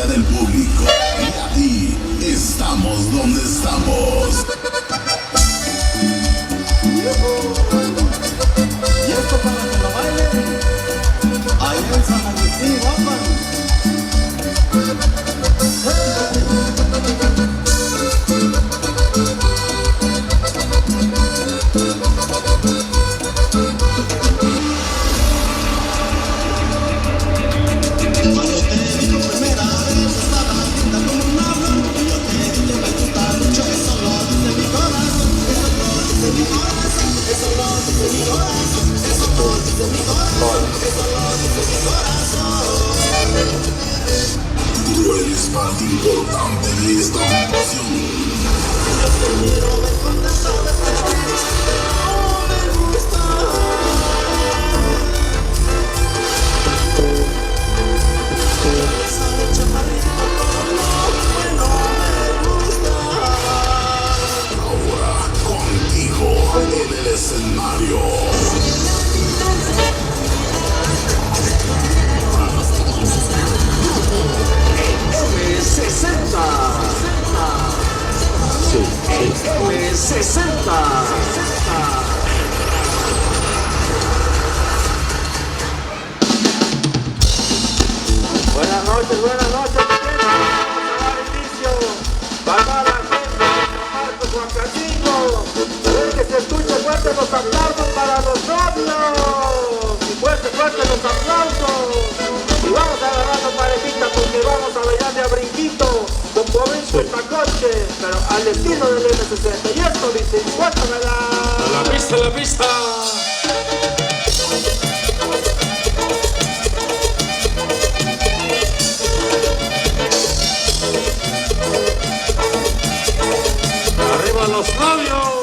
mayoría del público y a ti estamos donde estamos. Y esto para que lo bailen allá en San Agustín, Guapan. Tú eres parte importante de esta ocasión. Ahora contigo en el escenario. Buenas noches, vamos a dar inicio. Para la gente de Marcos Huancachingo, que se escuche fuerte los aplausos para nosotros. Y fuerte los aplausos. Y vamos agarrando parejita porque vamos a bailar de a brinquito, con Provincia Tacoche, pero al estilo del M60. Y esto dice, cuéntamela. A la pista. Arriba los labios.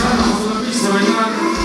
Vamos a la pista a bailar.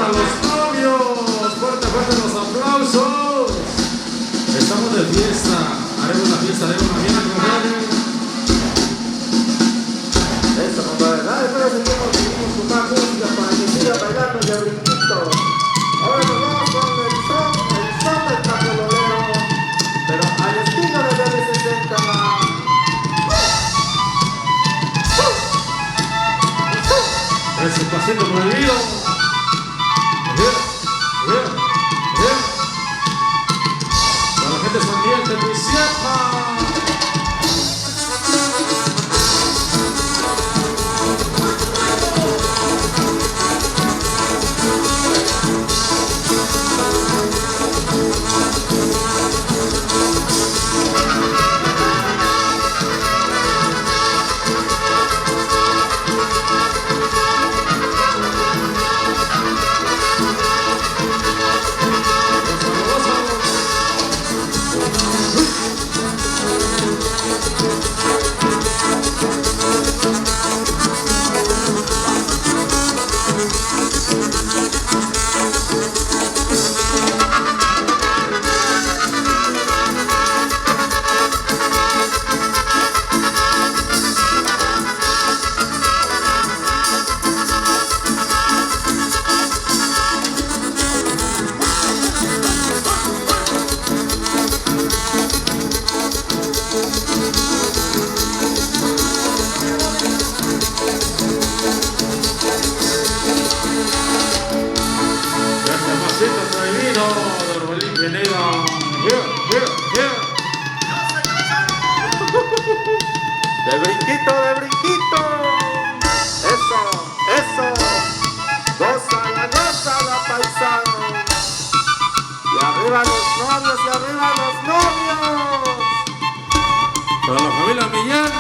Arriba los novios. Fuerte, fuerte los aplausos. Estamos de fiesta. Haremos la fiesta, haremos la fiesta, compadre. Eso, compadre. Dale, pero seguimos con más música para que siga bailando y a brinquito. Ahora nos vamos con el son del cajololero, pero al estilo de BB60. Ese pasito prohibido. Para la gente sonriente, muy cierta. De brinquito, de brinquito. Eso. Goza la paisano. Y arriba los novios. Para la familia Millán.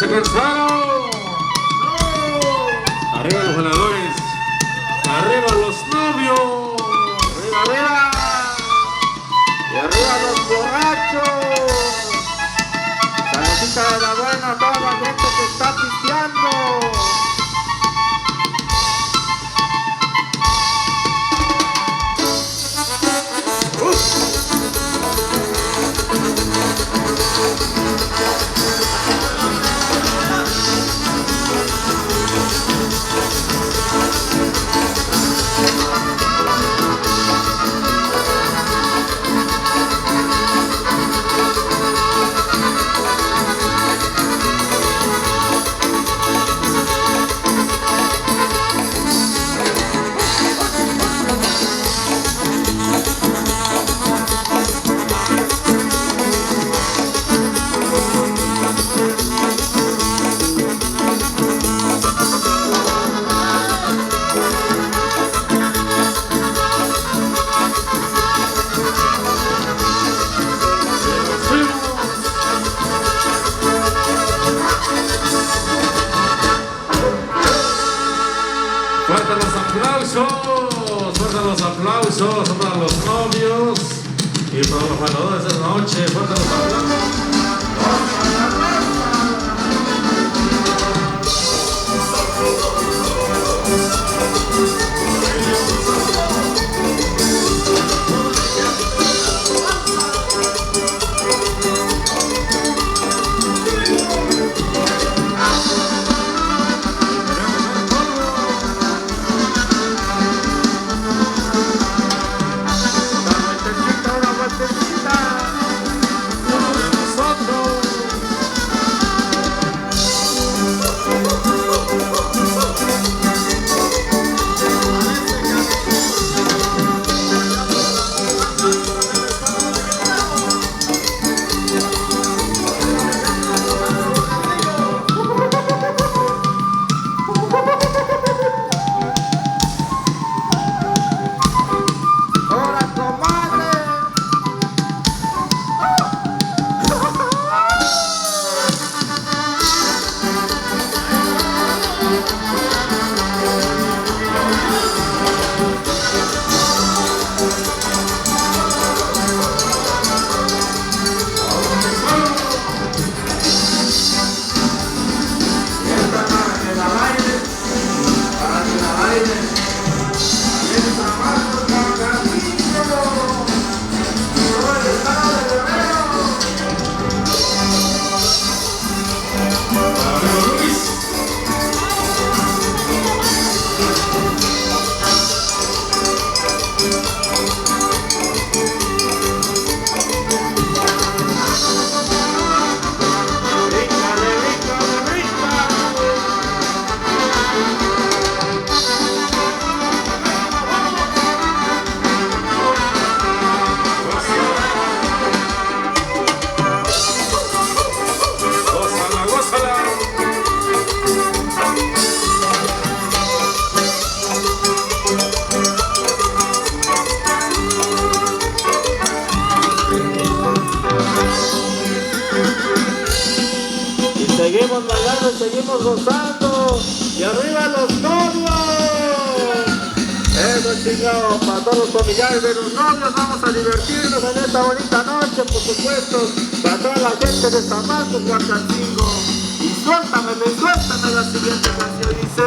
Gonzalo. Arriba los ganadores. Arriba los novios. Arriba. Y arriba los borrachos. Saludita de la buena a toda la gente que está pisteando. Fuertes los aplausos para los novios y para los ganadores de esta noche. Fuertes los aplausos. estamos gozando. Y arriba los novios. Eso chingado, para todos los familiares de los novios, vamos a divertirnos en esta bonita noche, por supuesto, para toda la gente de San Marcos, Huacatzingo. Y suéltame la siguiente canción, dice...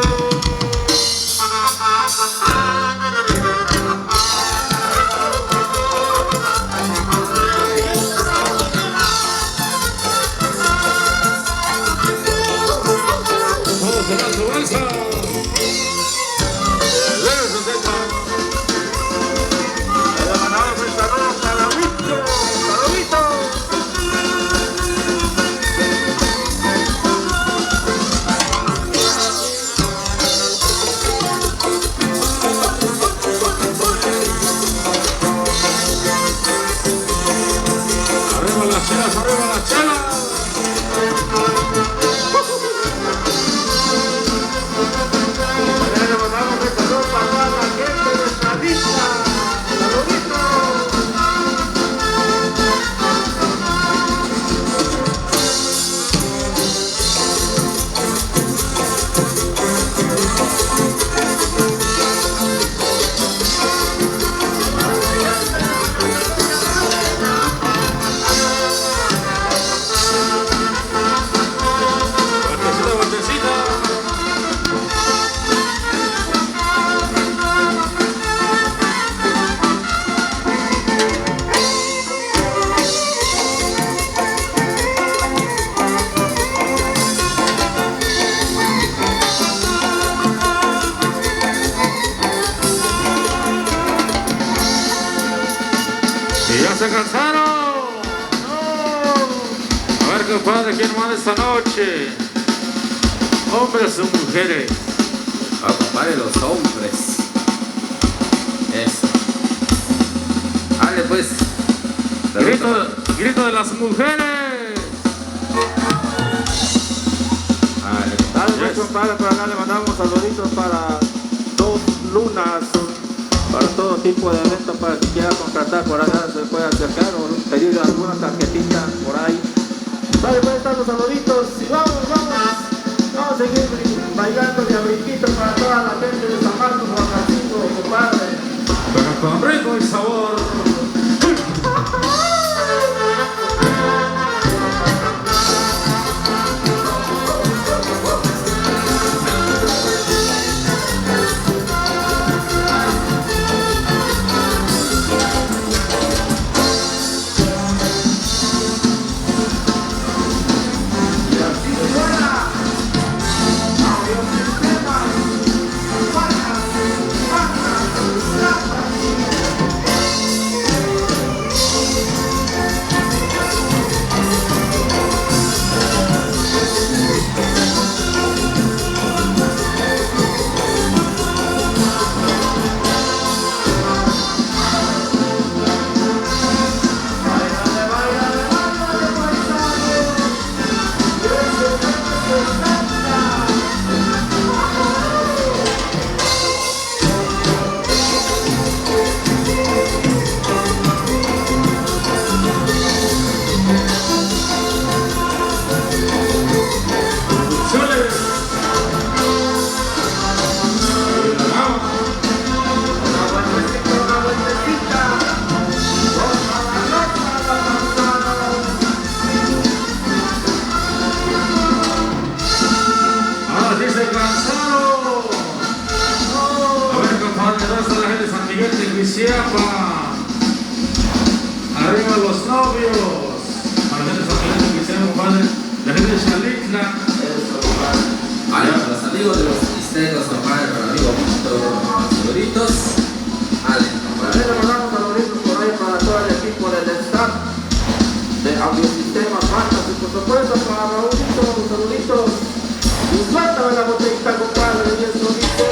¿Se cansaron? No. A ver, compadre, ¿quién manda esta noche? ¿Hombres o mujeres? Ah, compadre, los hombres. Eso. Dale, pues. Grito de las mujeres. Dale, pues, compadre, por acá le mandamos saluditos para Dos Lunas, para todo tipo de eventos, para que quiera contratar por acá se puede acercar o pedir alguna tarjetita por ahí. Vale, pues están los saluditos y vamos a seguir bailando de brinquito para toda la gente de San Marcos, Huacatzingo, compadre. Con rico y sabor. Arriba los novios. Para la gente de San Miguel, que sea, compadre. La gente de Xalitla. Eso, compadre. Vale, para los amigos de los cristeros, compadre, para el amigo saluditos. Vale, compadre. Le mandamos saluditos por ahí para todo el equipo del staff de Audiosistemas Marcas y por supuesto para Raúlito, saluditos. Y suéltame la botellita, compadre, y eso dice...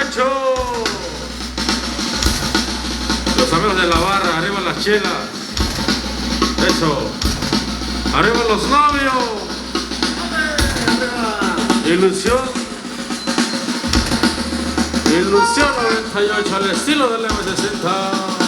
borrachos. Los amigos de la barra, arriba las chelas. Eso. Arriba los novios. Ilusión. Ilusión 98 al estilo del M60.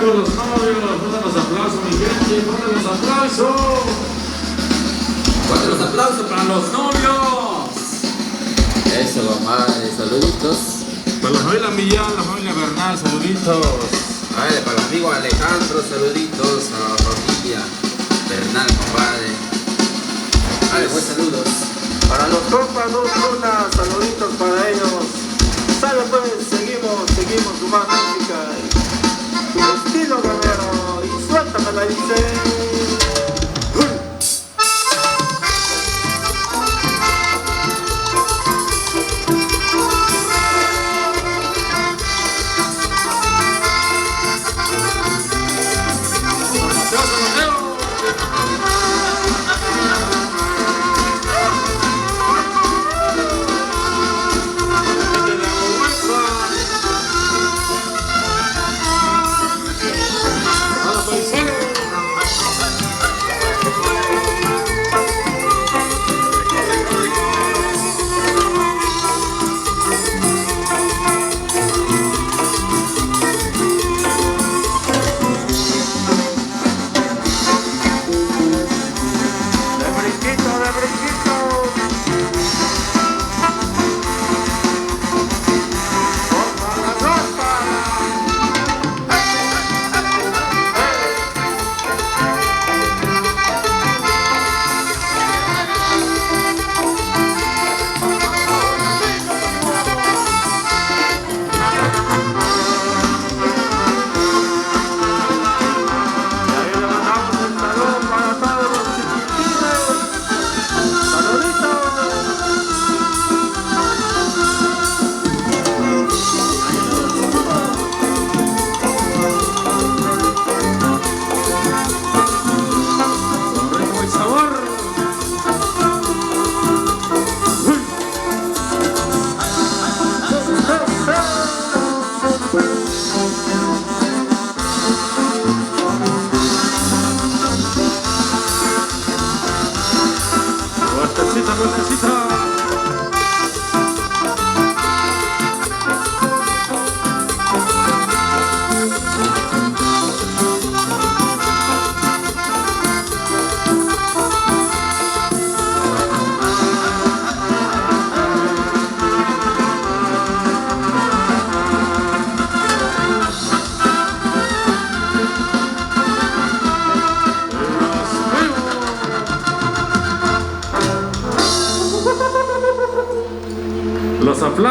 Los novios, pongan los aplausos, mi gente, pongan los aplausos. Fuerte los aplausos para los novios. Eso, compadre, saluditos. Para la familia Millán, la familia Bernal, saluditos. A ver, para el amigo Alejandro, saluditos. A la familia Bernal, compadre. Vale, pues saludos. Para los compas, dos lunas, saluditos para ellos. Sale pues, seguimos con más música. Tu estilo guerrero y suéltame la dice.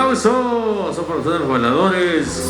aplauso. Son para ustedes los bailadores.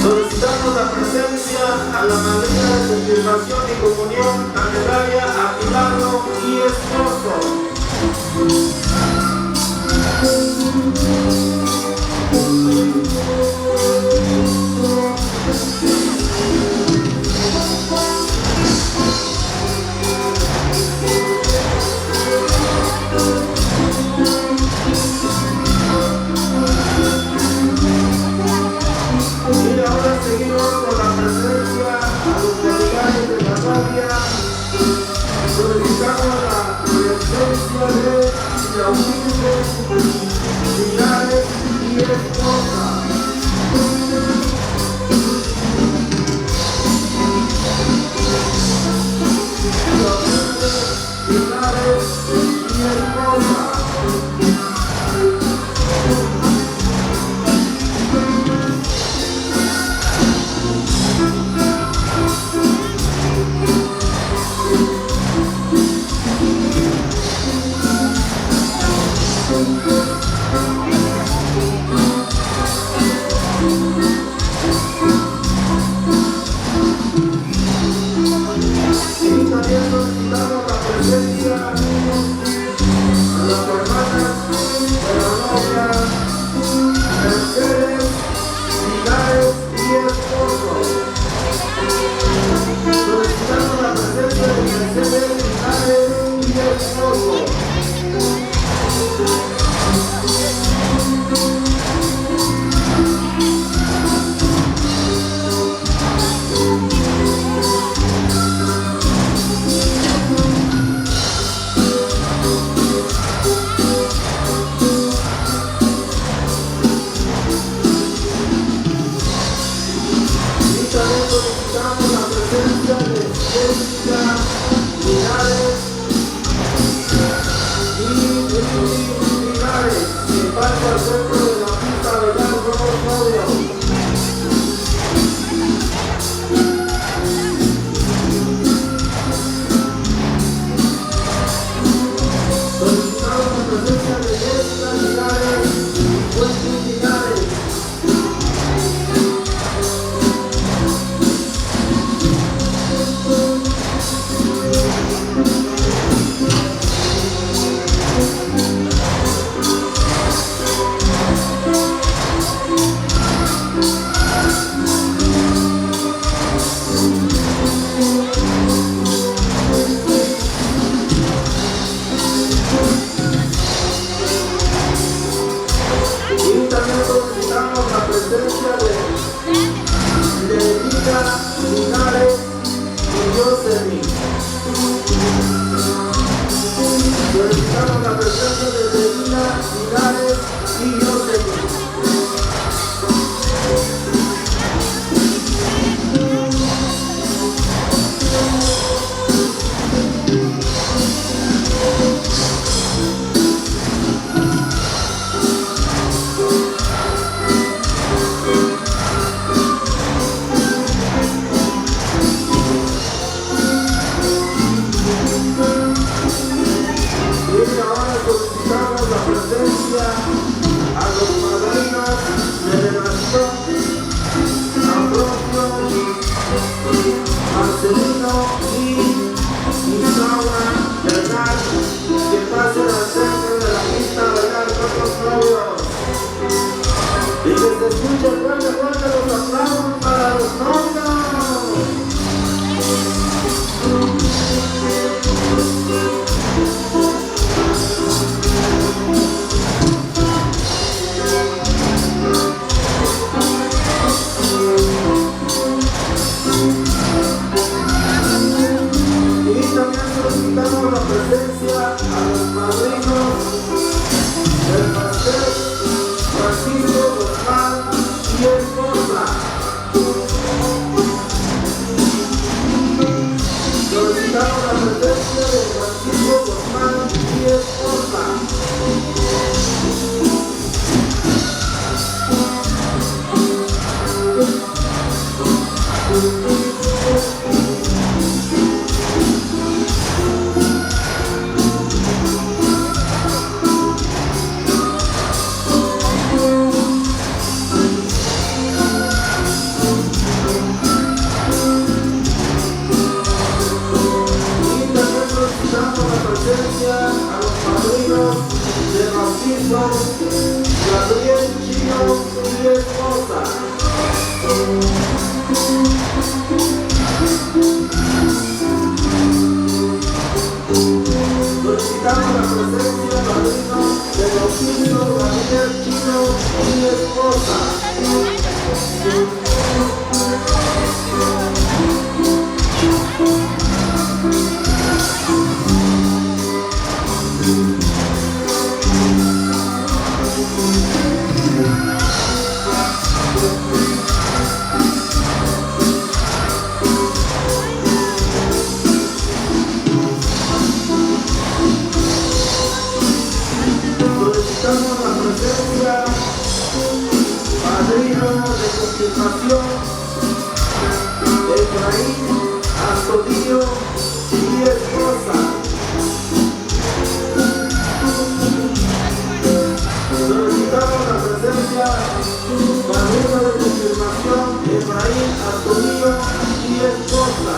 Solicitamos la presencia a la madrina de confirmación y comunión, Candelaria Aguilardo y esposo. Y ahora seguimos con la presencia a los familiares de la novia. Solicitamos la presencia de Yahuiles, Pilares y esposa. Linares y Jocelyn. Solicitamos la presencia de Regina, Linares y Jocelyn. Y ahora solicitamos la presencia a los padrinos de relación, Ambrosio, Marcelino y Isaura Bernal, que pasen al centro de la pista a bailar con los novios. Y que se escuche fuerte, fuerte los aplausos para los novios. Y también solicitamos la presencia a los padrinos del pastel Francisco Guzmán y esposa. Solicitamos la presencia de Francisco Guzmán y esposa. A los padrinos de bautizo, Gabriel Chino y esposa. Solicitamos la presencia padrino de bautizo, Gabriel Chino y esposa. Solicitamos la presencia padrino de confirmación Efraín Astudillo y esposa. Solicitamos la presencia padrino de confirmación Efraín Astudillo y esposa.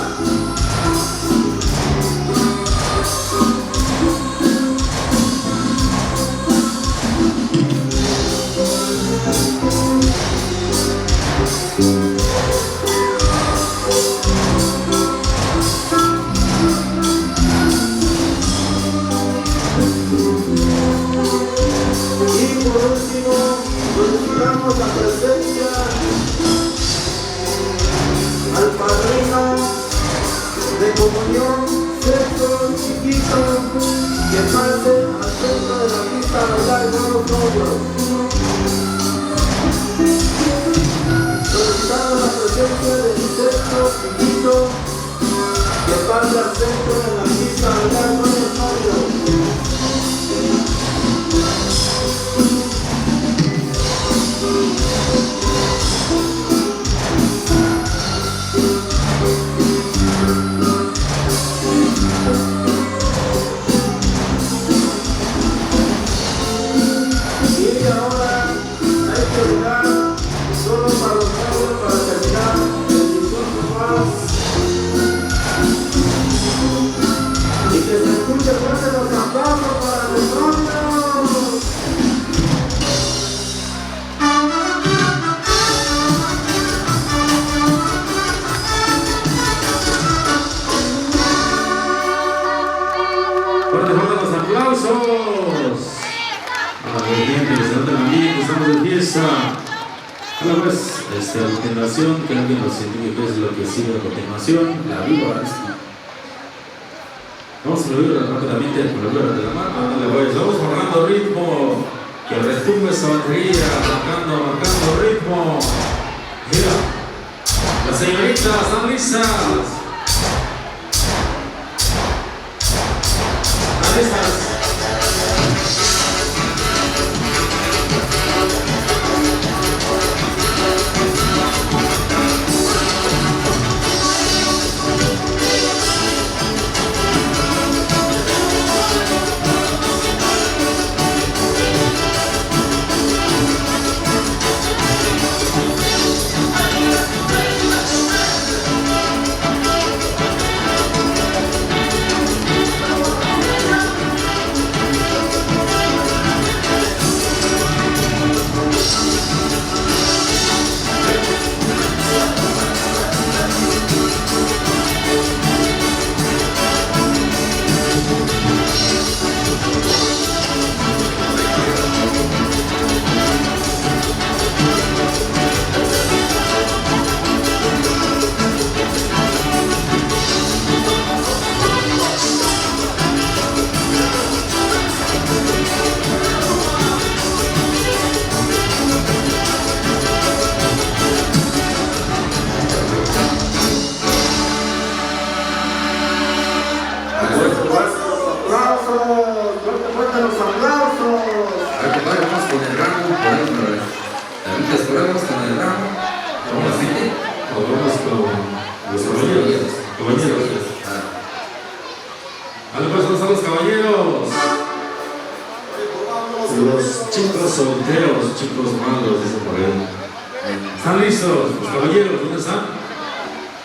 Y por último, solicitamos la presencia al padrino de comunión, sexo chiquito, que pase al centro de la pista a bailar con los novios. Solicitamos la presencia del sexo chiquito, que pase al centro de la pista a bailar con los novios. Y ahora hay que orar solo para los novios para terminar el discurso más y que se escuche A continuación, que alguien nos indique qué es lo que sigue a continuación. La víbora esta. Vamos a subir rápidamente con la víbora de la mano. Ándale, pues, vamos marcando ritmo. Que retumbe esa batería, marcando ritmo. Mira, las señoritas están listas. ¿Están listas? Fuerte los aplausos. Ahorita vamos con el ramo, por ahí otra vez. Ahorita esperamos con el ramo. ¿Cómo así? Vamos con los caballeros. Vale, pues, ¿dónde están los caballeros? Los chicos solteros, chicos malos, dice por ahí. ¿Están listos? Los caballeros, ¿dónde están?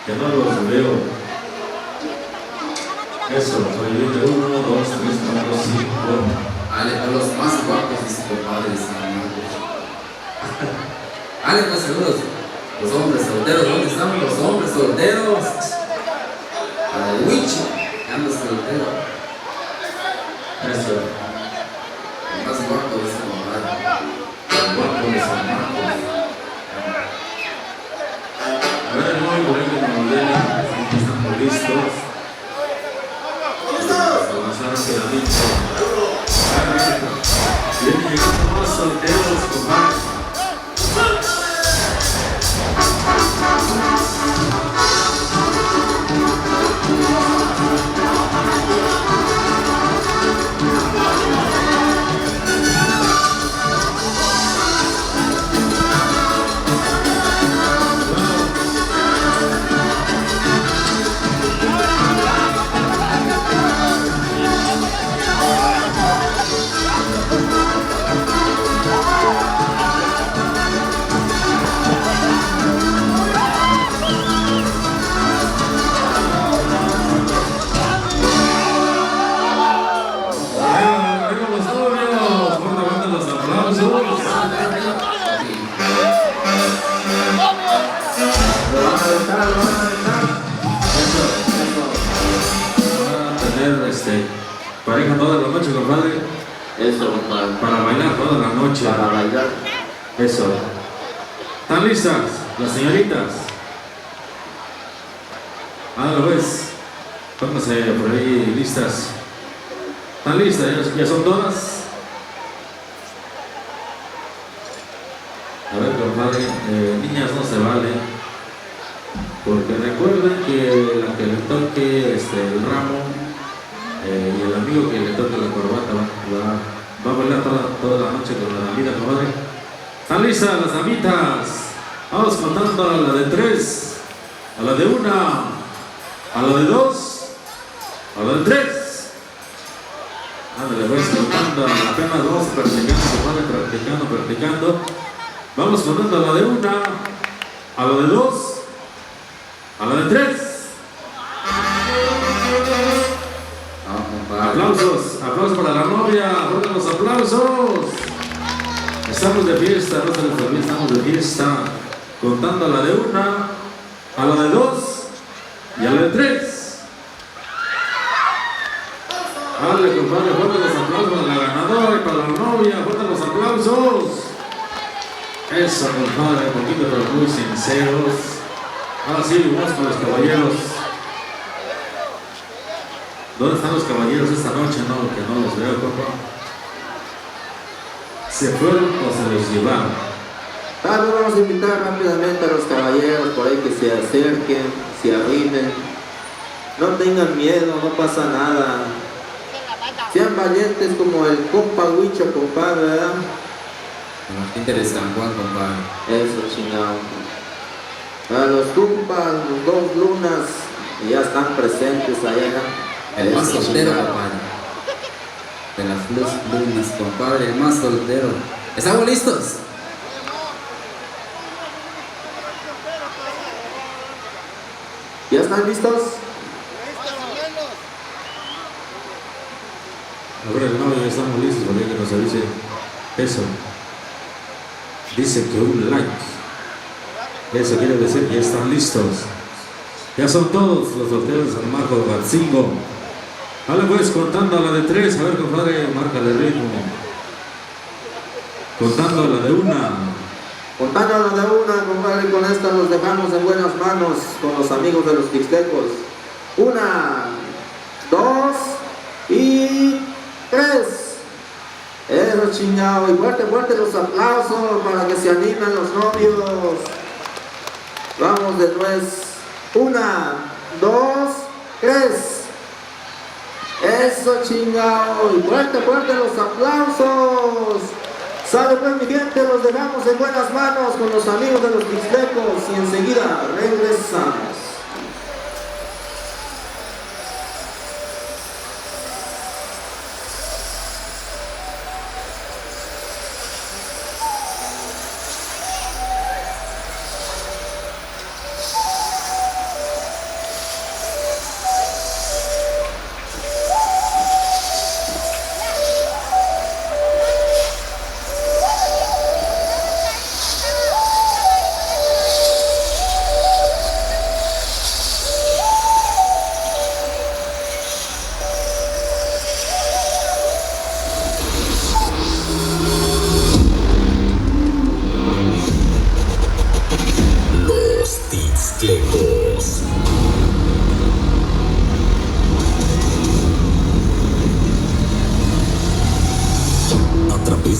Ya no los veo. Eso, soy bien de 1, 2, 3, 4, 5. Ale, a los más guapos, dice compadre. Ale, pues saludos. Los hombres solteros, ¿dónde están los hombres solteros? A la Wichi, anda soltero. Eso. El más guapo de ese compadre. Guapo de San Marcos. A ver, muy bonito que nos den. Estamos listos. Vienen llegando más solteros, compadre. Pareja toda la noche, compadre. Eso, compadre. Para bailar toda la noche. Para bailar. Eso. ¿Están listas las señoritas? Ándale pues. Pónganse por ahí listas. ¿Están listas? ¿Ya son todas? A ver, compadre, niñas no se vale. Porque recuerden que la que le toque el ramo y el amigo que le toque la corbata va a bailar toda la noche con la damita, compadre. ¿Están listas las damitas? Vamos contando a la de 3, a la de 1, a la de 2, a la de 3. Ándale, pues contando, apenas vamos practicando, compadre, practicando. Vamos contando a la de 1, a la de 2, a la de 3. Aplausos para la novia, fuertes los aplausos. Estamos de fiesta, no se les olvide, estamos de fiesta. Contando a la de 1, a la de 2 y a la de 3. Dale, compadre, fuertes los aplausos para la ganadora y para la novia, fuertes los aplausos. Eso. Eso, compadre, un poquito pero muy sinceros. Ahora sí, vamos con los caballeros. ¿Dónde están los caballeros esta noche? No, que no los veo, compa. ¿Se fueron o se los llevaron? Vamos a invitar rápidamente a los caballeros por ahí que se acerquen, se arrimen. No tengan miedo, no pasa nada. Sean valientes como el compa Huicho, compadre, ¿verdad? La gente de San Juan, compadre. Eso, chingado. A los compas, los dos lunas, que ya están presentes allá. El más Eso, soltero, chingado. compadre. De las dos lunas, compadre, el más soltero. ¿Estamos listos? ¿Ya están listos? A ver, no, ya estamos listos para que nos avise eso. Dice que un like. Eso quiere decir que ya están listos. Ya son todos los solteros de San Marcos Garcingo. Vale, pues contando a la de 3, a ver, compadre, márcale ritmo. Contando a la de 1. Contando la de una, compadre, con esta los dejamos en buenas manos con los amigos de los Tixtecos. 1, 2 y 3. Eso, chingado. Y fuerte, fuerte los aplausos para que se animen los novios. Vamos de nuez. 1, 2, 3. Eso, chingado. Y fuerte, fuerte los aplausos. Sale pues, mi gente, los dejamos en buenas manos con los amigos de los Tixtecos y enseguida regresamos.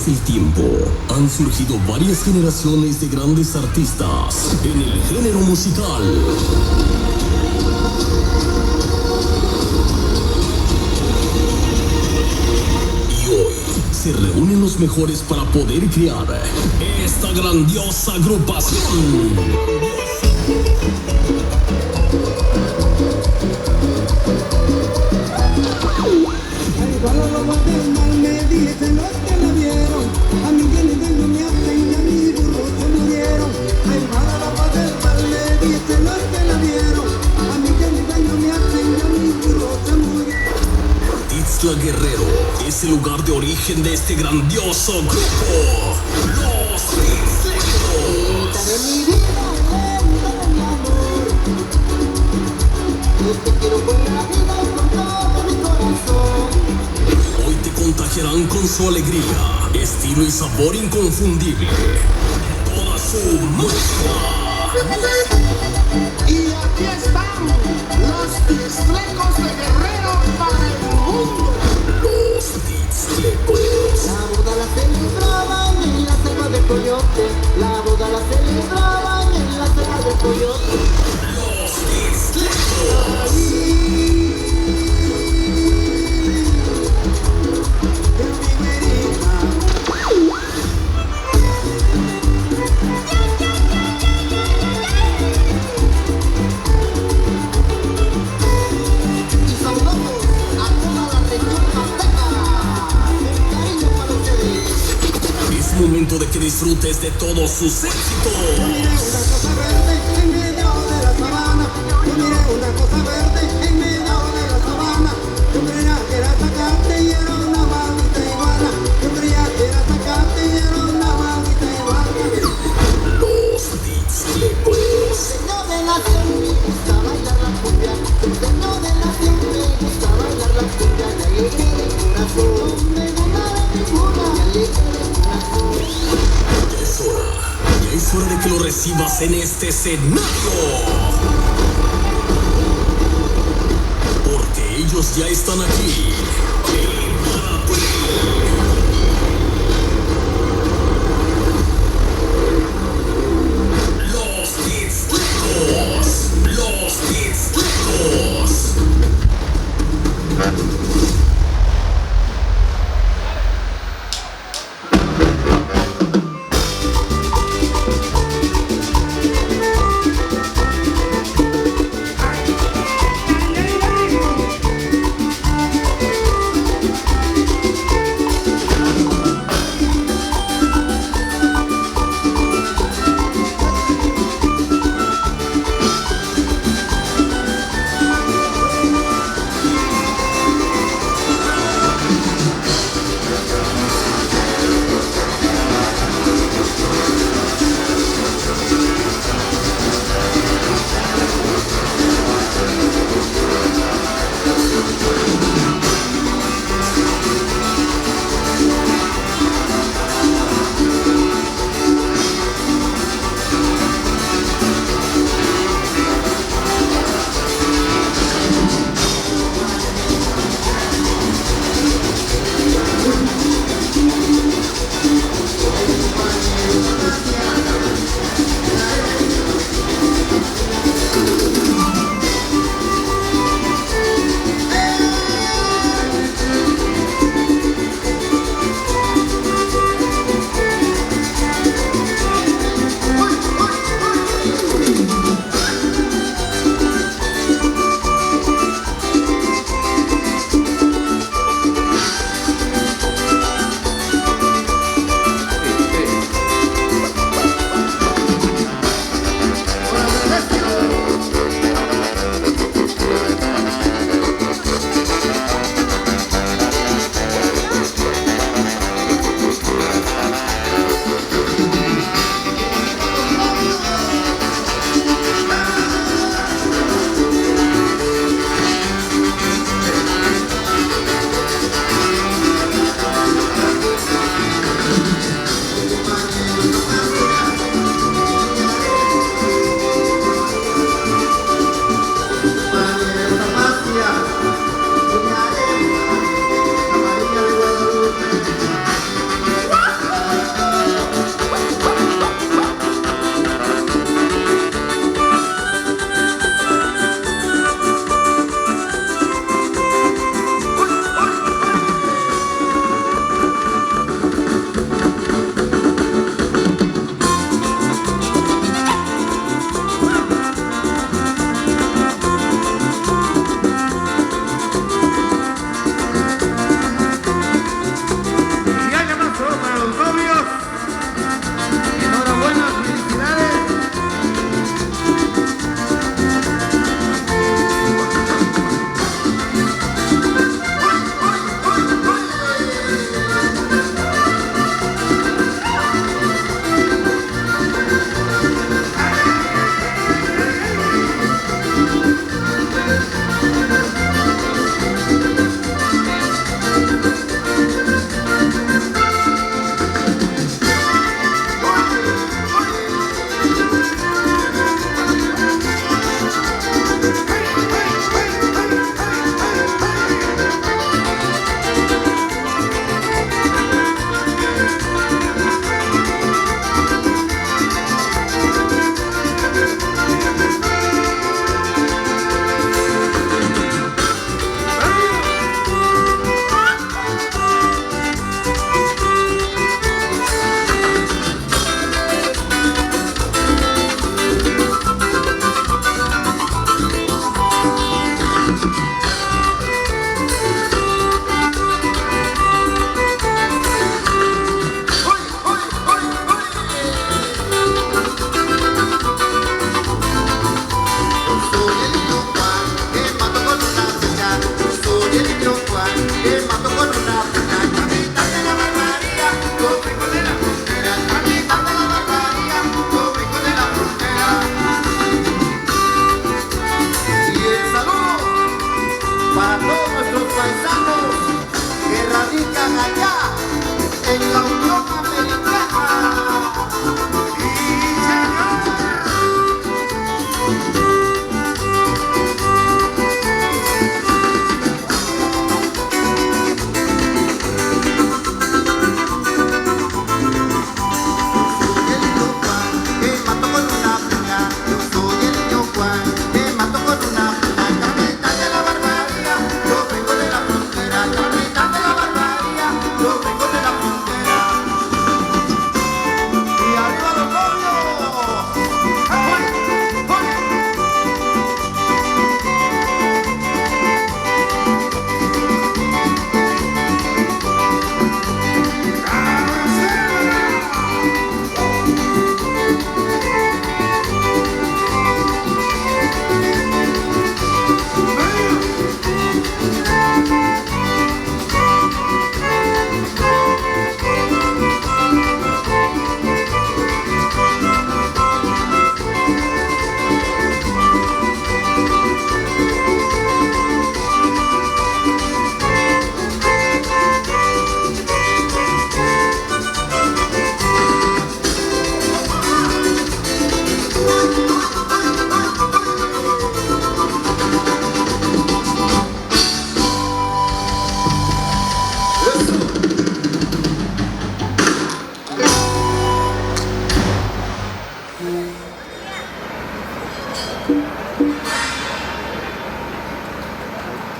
El tiempo han surgido varias generaciones de grandes artistas en el género musical. Y hoy se reúnen los mejores para poder crear esta grandiosa agrupación. Me dicen los que la vieron, a mí que le tengo mi hacen y a mi burro se murieron. Ay, mala la paz del mal, me dicen los que la vieron, a mí que le tengo mi hacen y a mi burro se murieron. Tixtla Guerrero es el lugar de origen de este grandioso grupo, los Tixtlecos. De mi vida, de mi amor, yo te quiero con la vida y con todo mi corazón. Hoy te contagiarán con su alegría, estilo y sabor inconfundible. Toda su música. Y aquí están los Tixtlecos de Guerrero para el mundo. Los Tixtlecos. La boda la celebraban en la selva del coyote. La boda la celebraban en la selva del coyote. Los Tixtlecos. Es momento de que disfrutes de todos sus éxitos. Yo miré una cosa verde en medio de la sabana. Yo miré una cosa verde en medio de la sabana. Yo creía que era zacate y era una maldita iguana. Yo creía que era zacate y era una maldita iguana. Los Tixtlecos. Señor de la nación me gusta bailar la cumbia. Señor de la nación me gusta bailar la cumbia. Y alegre de corazón, no me gusta de ninguna. Y alegre de corazón. Ya es lo recibas en este escenario. Porque ellos ya están aquí. Los Pixlecos. Los Pixlecos.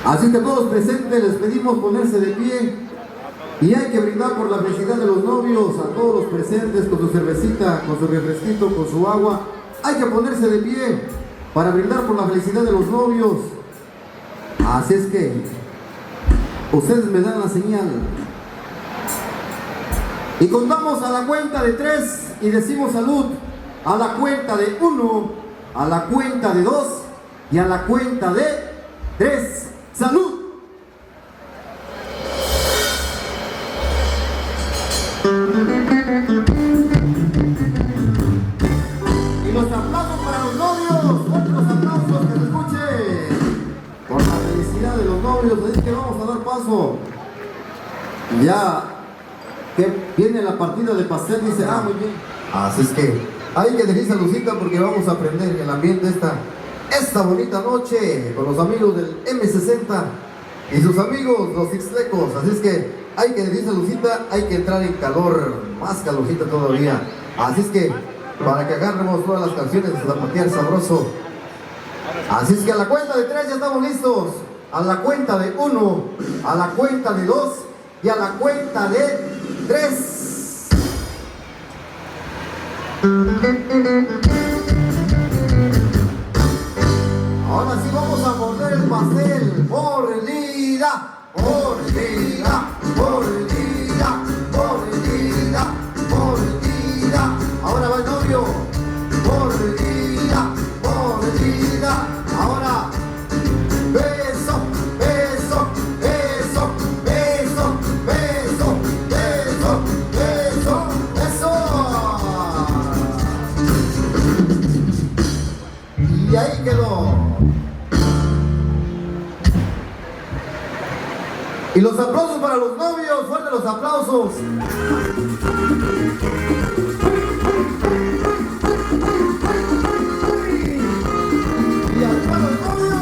Así que a todos los presentes les pedimos ponerse de pie y hay que brindar por la felicidad de los novios, a todos los presentes con su cervecita, con su refresquito, con su agua. Hay que ponerse de pie para brindar por la felicidad de los novios. Así es que ustedes me dan la señal y contamos a la cuenta de 3 y decimos salud. A la cuenta de 1, a la cuenta de 2 y a la cuenta de 3. ¡Salud! Y los aplausos para los novios, otros aplausos que se escuchen por la felicidad de los novios. Así que vamos a dar paso. Ya que viene la partida de pastel, dice, muy bien. Así es que hay que decir saludcita porque vamos a aprender el ambiente esta bonita noche con los amigos del M60 y sus amigos los Ixtlecos. Así es que hay que decir saludcita, hay que entrar en calor, más calorcita todavía. Así es que para que agarremos todas las canciones de zapatear sabroso. Así es que a la cuenta de 3 ya estamos listos. A la cuenta de 1, a la cuenta de 2 y a la cuenta de 3. Ahora sí vamos a morder el pastel. Mordida, mordida, mordida, mordida, mordida. Ahora va el novio. Mordida, mordida. Ahora beso, beso, beso, beso, beso, beso, beso, beso. Y ahí quedó. Y los aplausos para los novios, fuertes los aplausos. Y al para los novios.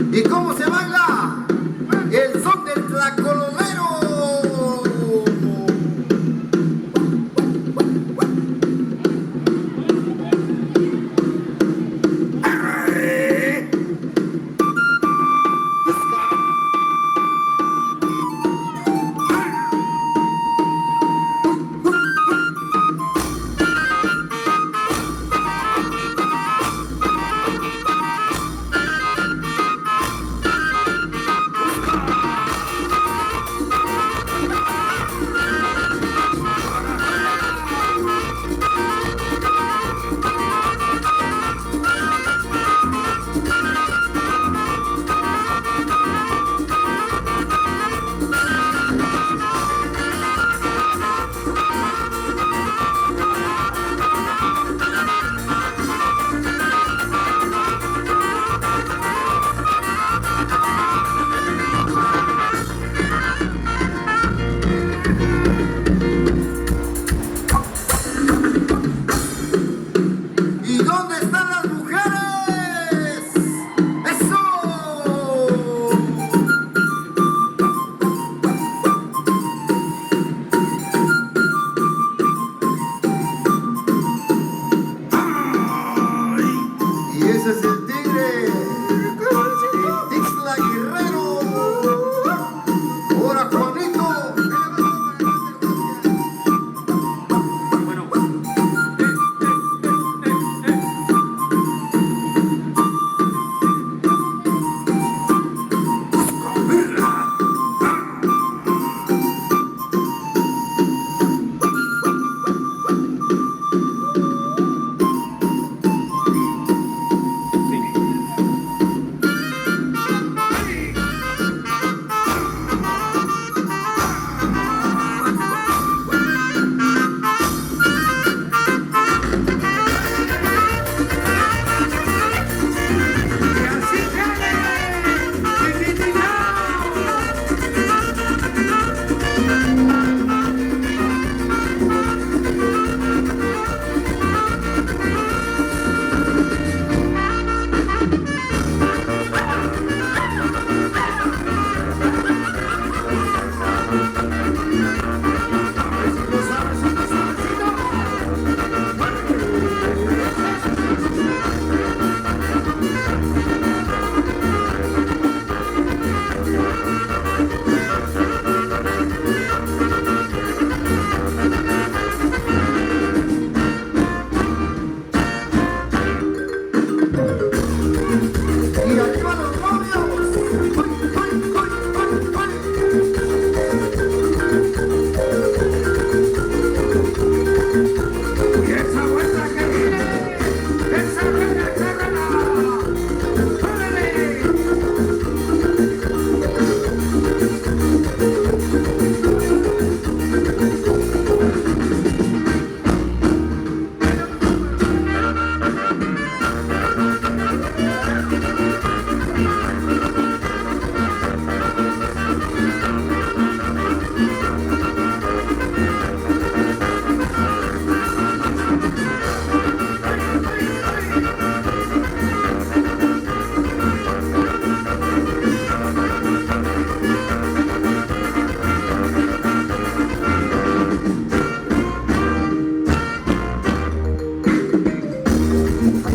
¿Y cómo se baila? El son del tlacololero.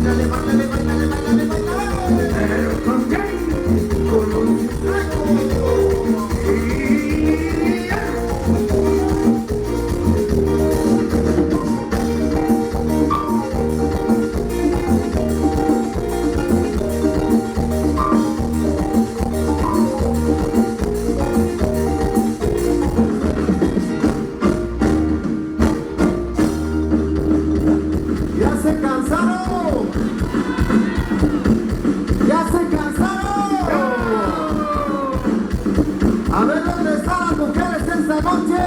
Báilale, báilale, báilale, báilale, báilale. Pero ¿con quién? Con los Chiclejos. Y ya. ¡Ya se cansaron! ¡Ya se cansaron! A ver dónde están las mujeres esta noche.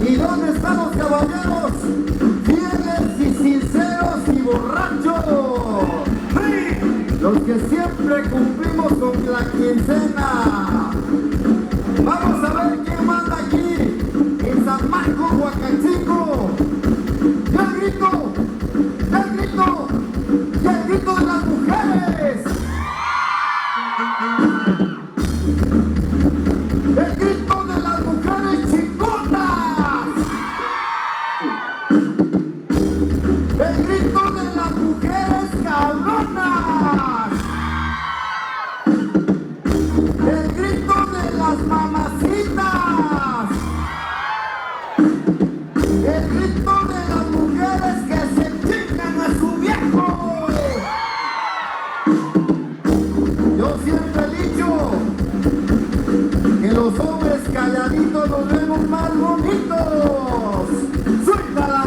¿Y dónde están los caballeros? Fieles y sinceros y borrachos. Los que siempre cumplimos con la quincena. Vamos a ver quién manda aquí en San Marcos, Huacachingo. ¡Ya el grito! ¡Ya el grito! ¡Ya el grito de las mujeres! ¡El grito de las mujeres chingonas! ¡El grito de las mujeres cabronas! ¡El grito de las mamacitas! ¡El grito de las mujeres que se chingan a su viejo! Yo siempre he dicho que los hombres calladitos nos vemos más bonitos. ¡Suéltala!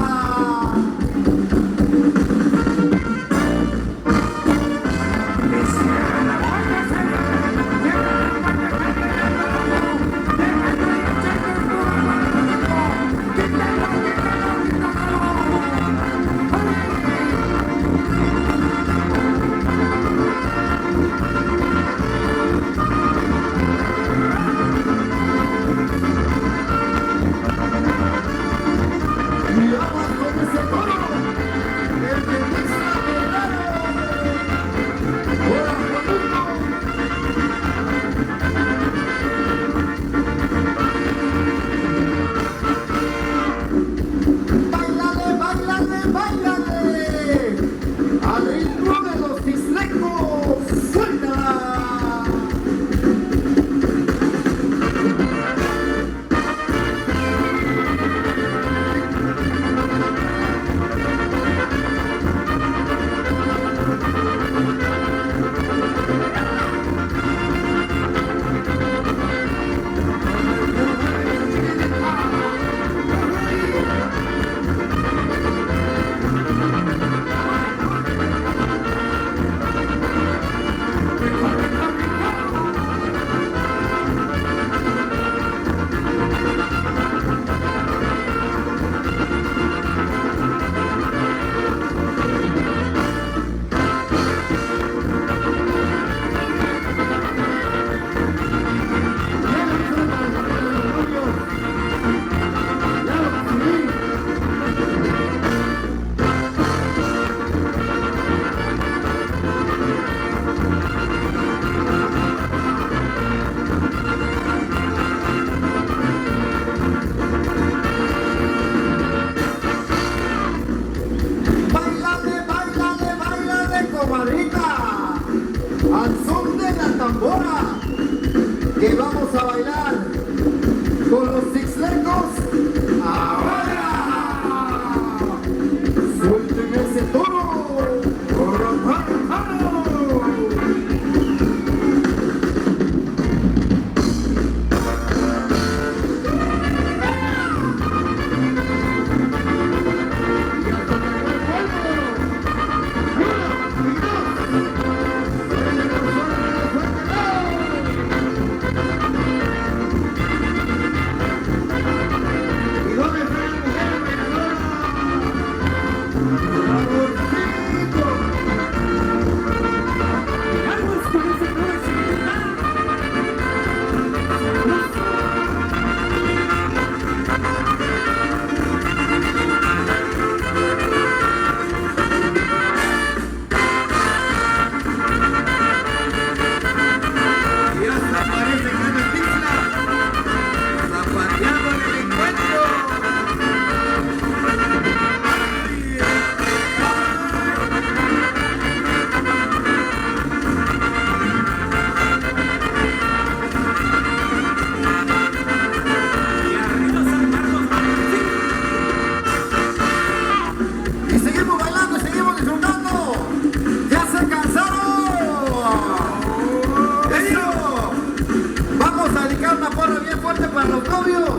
para los novios.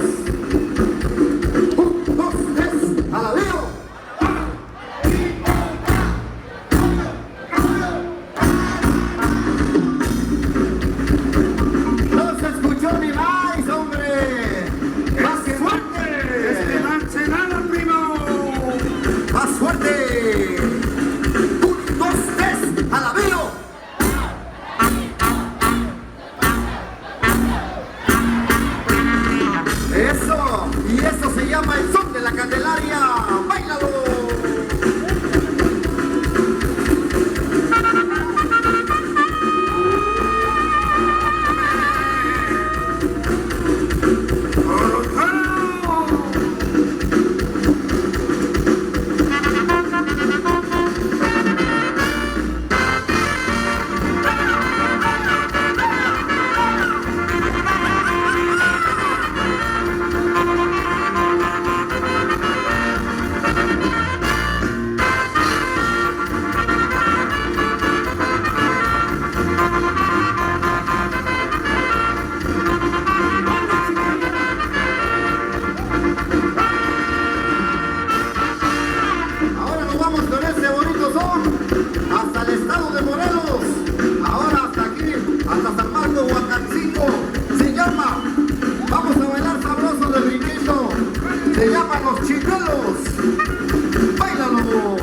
1, 2, 3, a la veo. No se escuchó ni más, hombre. Más fuerte. Esperanza nada, primo. Más fuerte. 1, 2, 3, a la veo. Eso, y eso se llama el son de la Candelaria. ¡Báilalo! Ahora nos vamos con este bonito son hasta el estado de Morelos. Ahora hasta aquí, hasta San Marcos, Huacancingo. Se llama, vamos a bailar sabroso del riquito. Se llama Los Chicuelos. ¡Báilalo!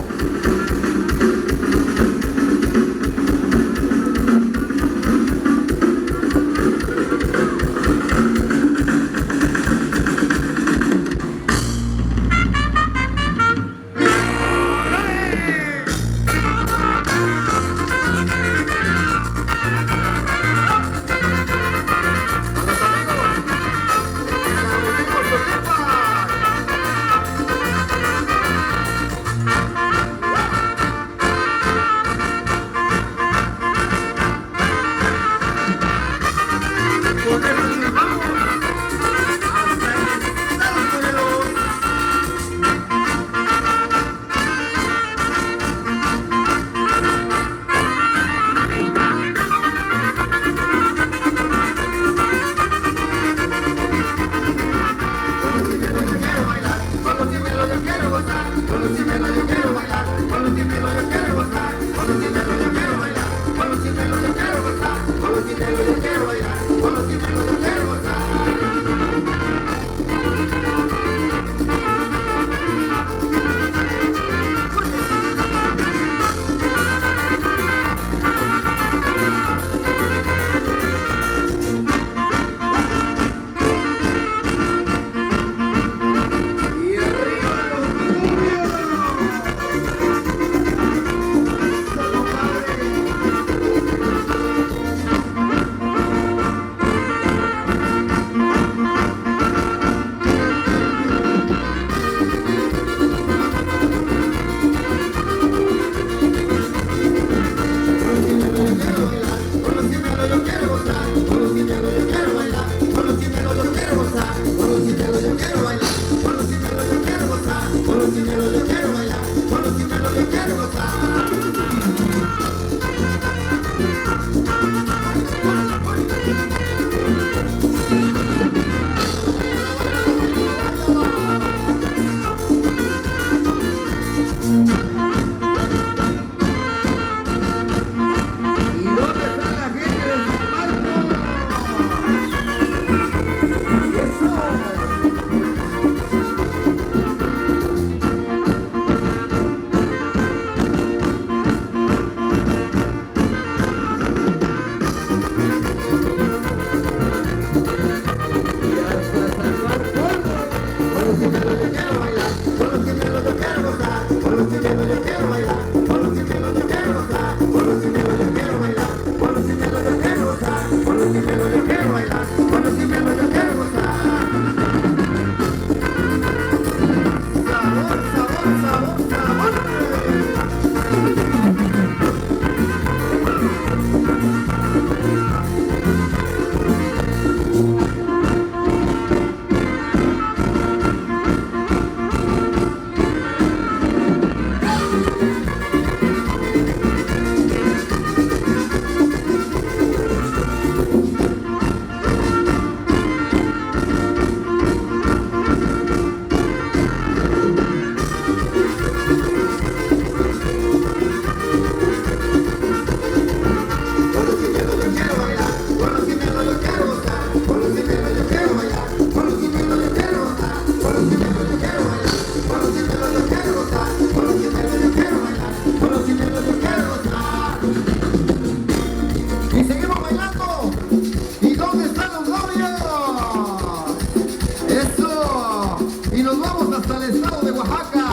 Oaxaca.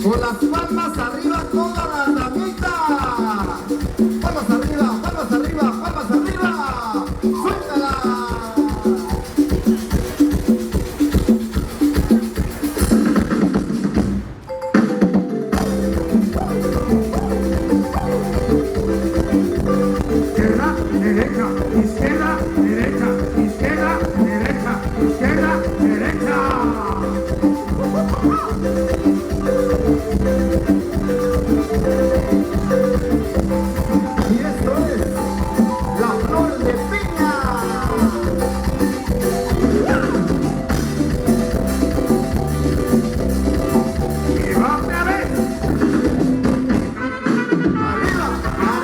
Con las palmas arriba, todas las damitas. Palmas arriba, palmas arriba, palmas arriba. ¡Suéltala! Izquierda, derecha, izquierda, derecha, izquierda, derecha, izquierda, derecha. Y esto es la flor de piña. Y va otra vez. Arriba, arriba,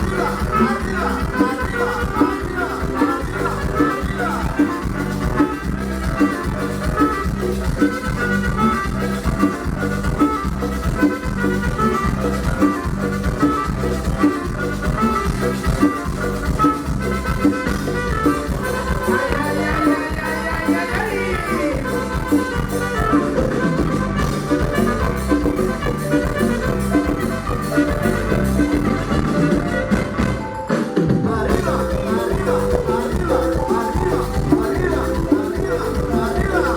arriba, arriba, arriba, arriba, arriba.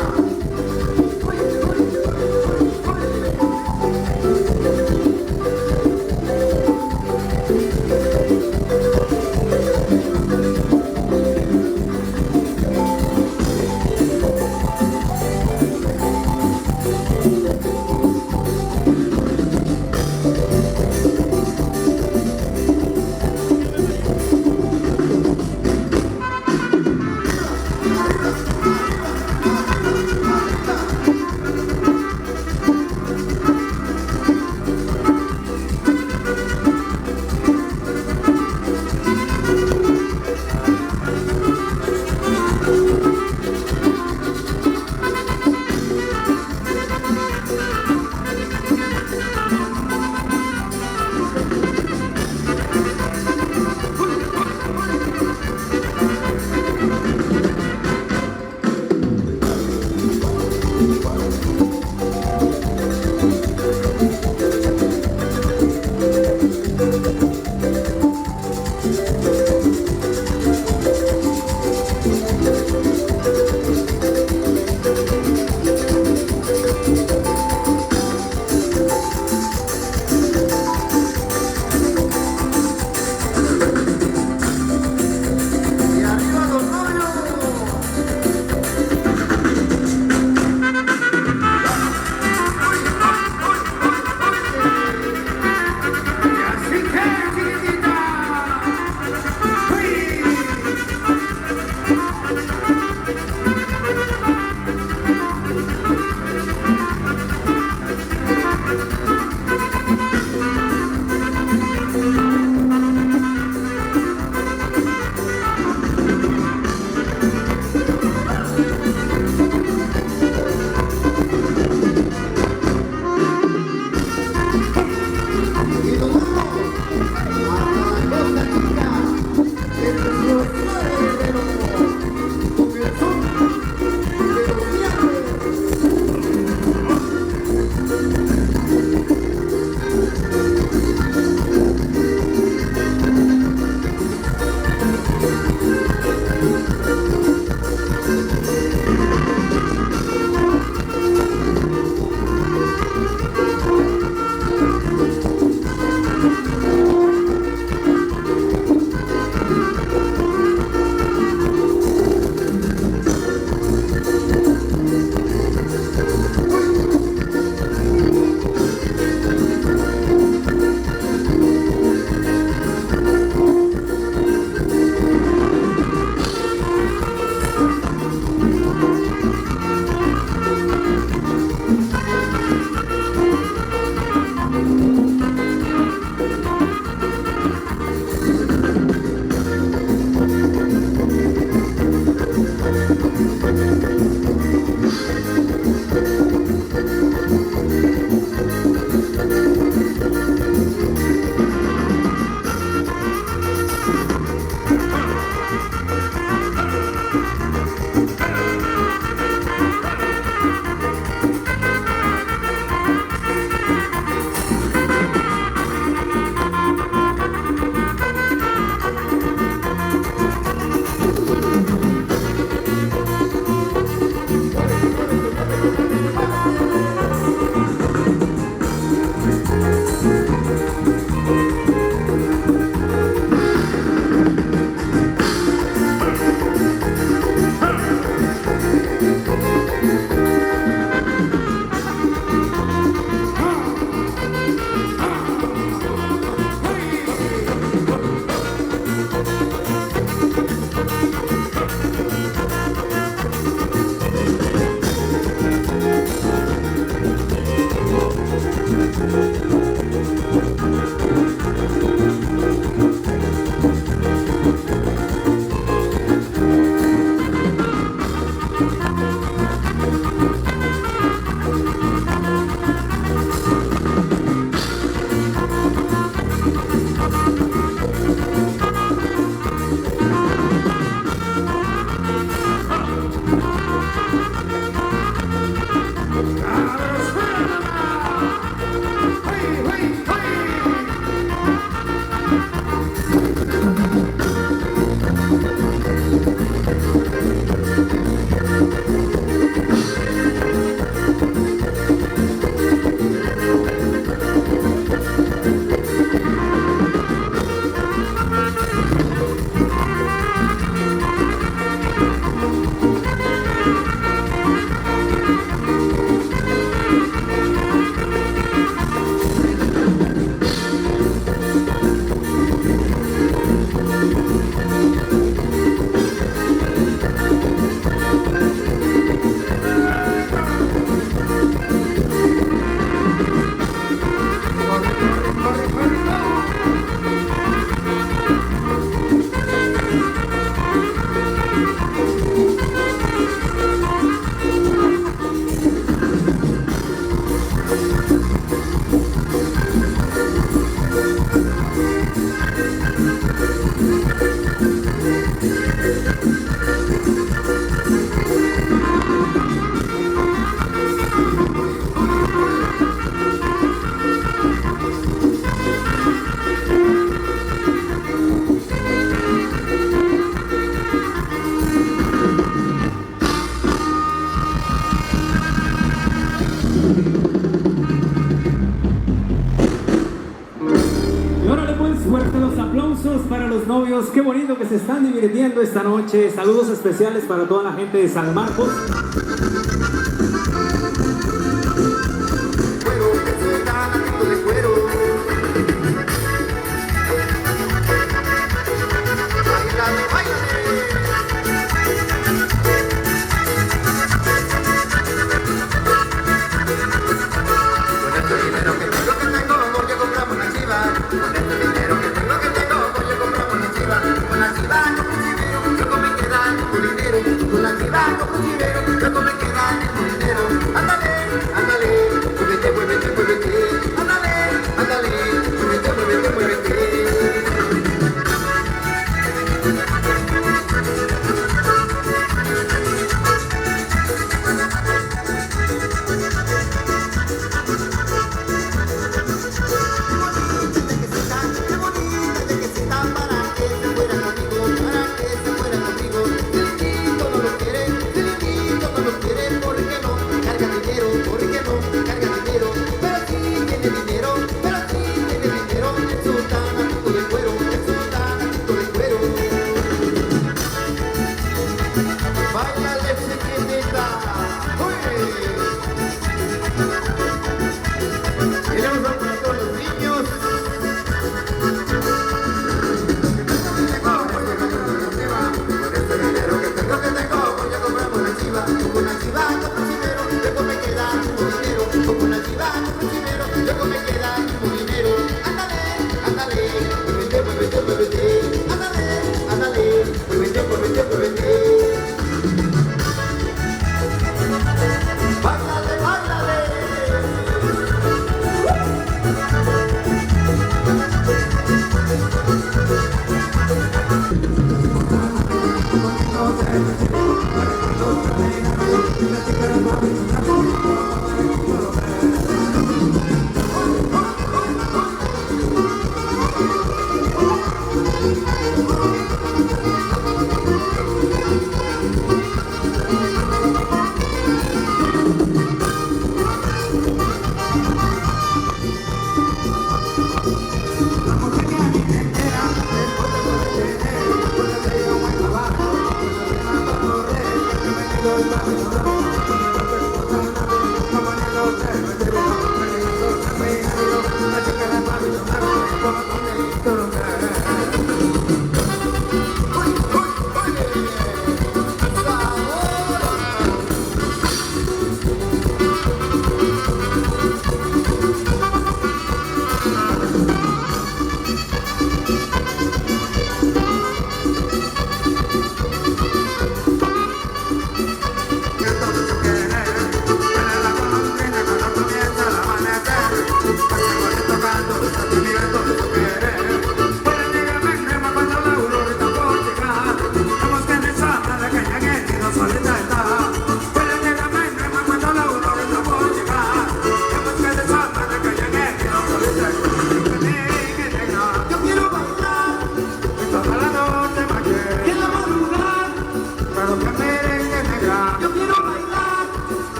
aplausos para los novios. Qué bonito que se están divirtiendo esta noche. Saludos especiales para toda la gente de San Marcos.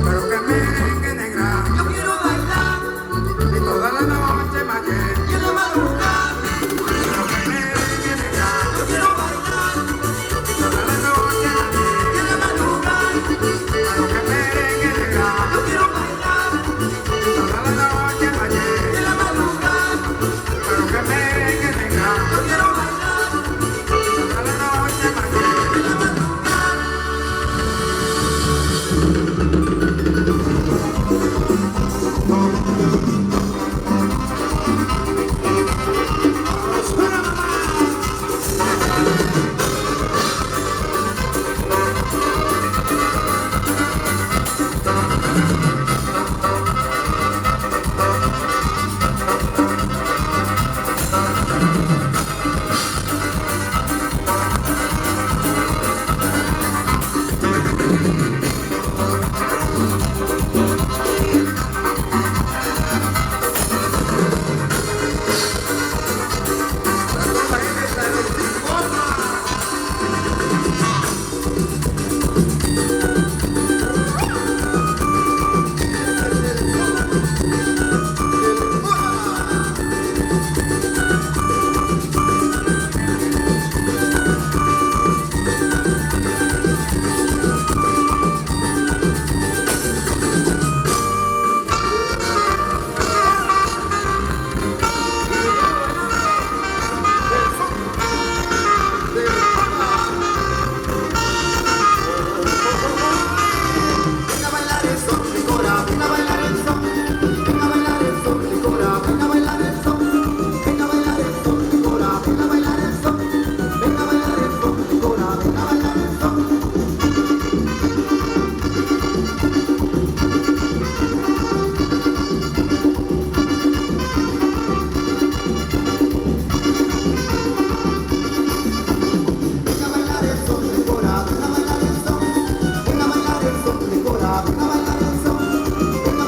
pero que merengue negra. Yo quiero bailar Y toda la noche mañé, y en la madrugada. pero que merengue negra. Yo quiero bailar Y toda la noche mañé, y en la madrugada. pero que merengue negra. Yo quiero bailar Y toda la noche mañé, y en la madrugada. pero que merengue negra. Yo quiero bailar Y toda la noche mañé. y en la madrugada. Venga a bailar el son, Licora, venga a bailar el son. Venga a bailar el son, Licora, venga a bailar el son. Venga a bailar el son, Licora, venga a bailar el son. Venga a bailar el son, Licora, venga a bailar el son. Venga a bailar el son, Licora, venga a bailar el son. Venga a bailar el son, Licora, venga a bailar el son. Venga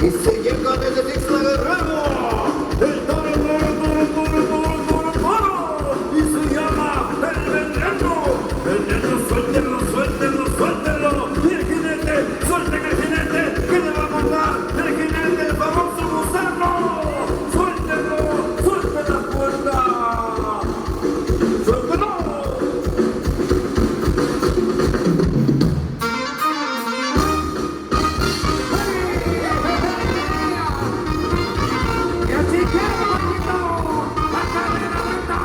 Y se llega desde Tixla Guerrero, el toro, y se llama el veneno, suéltenlo, y el jinete, suelten el jinete, que le va a mandar el jinete, el famoso gusano, suelten la cuerda, suéltenlo. Y así queda, bonito, la carrera lenta.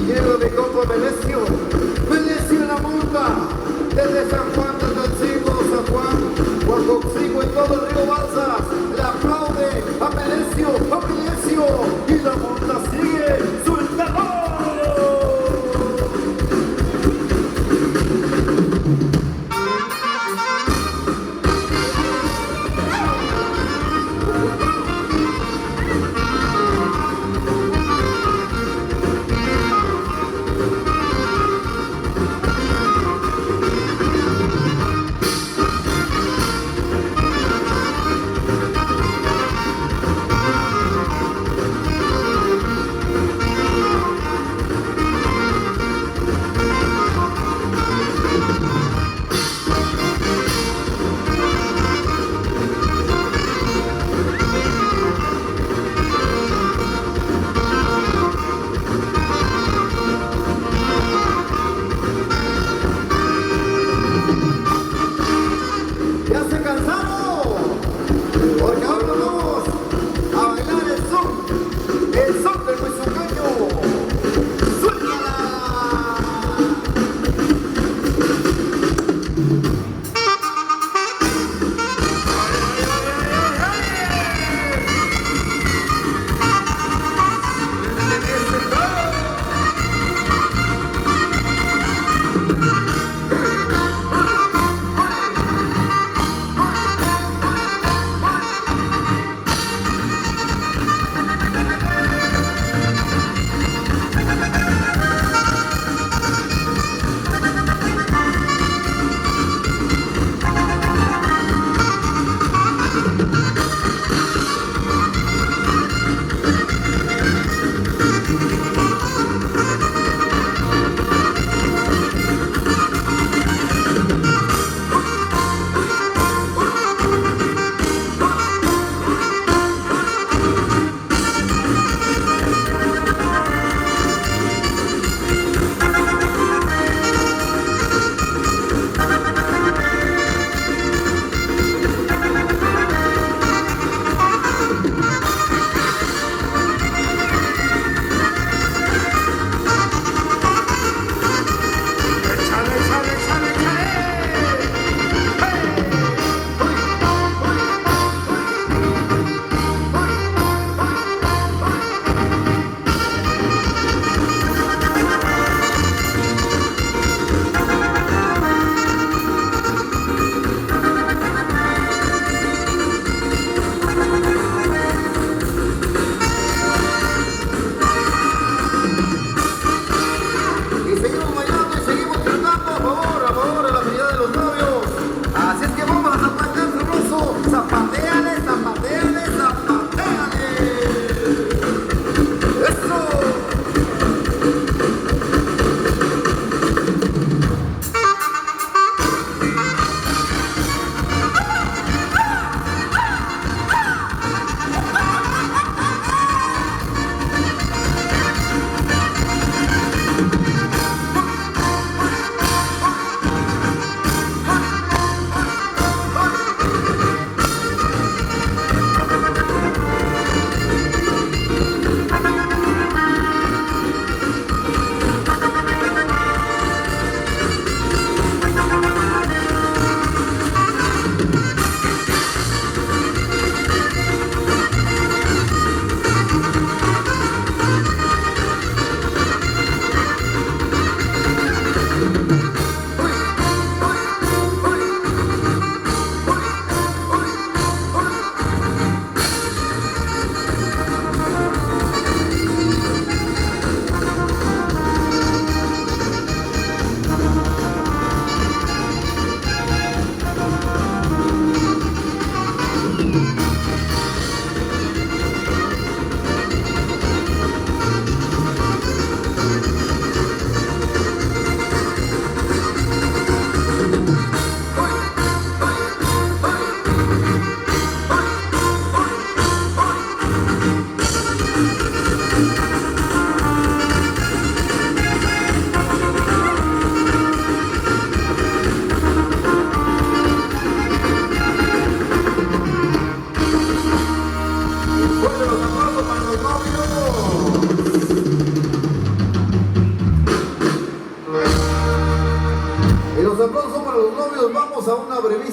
Quiero de compa Venecio en la monta, desde San Juan de Tachigo, San Juan, Huacoxico y todo el río Balsas, le aplaude a Venecio, y la monta sigue, ¡suéltalo!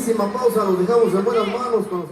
rapidísima pausa, los dejamos en buenas manos con los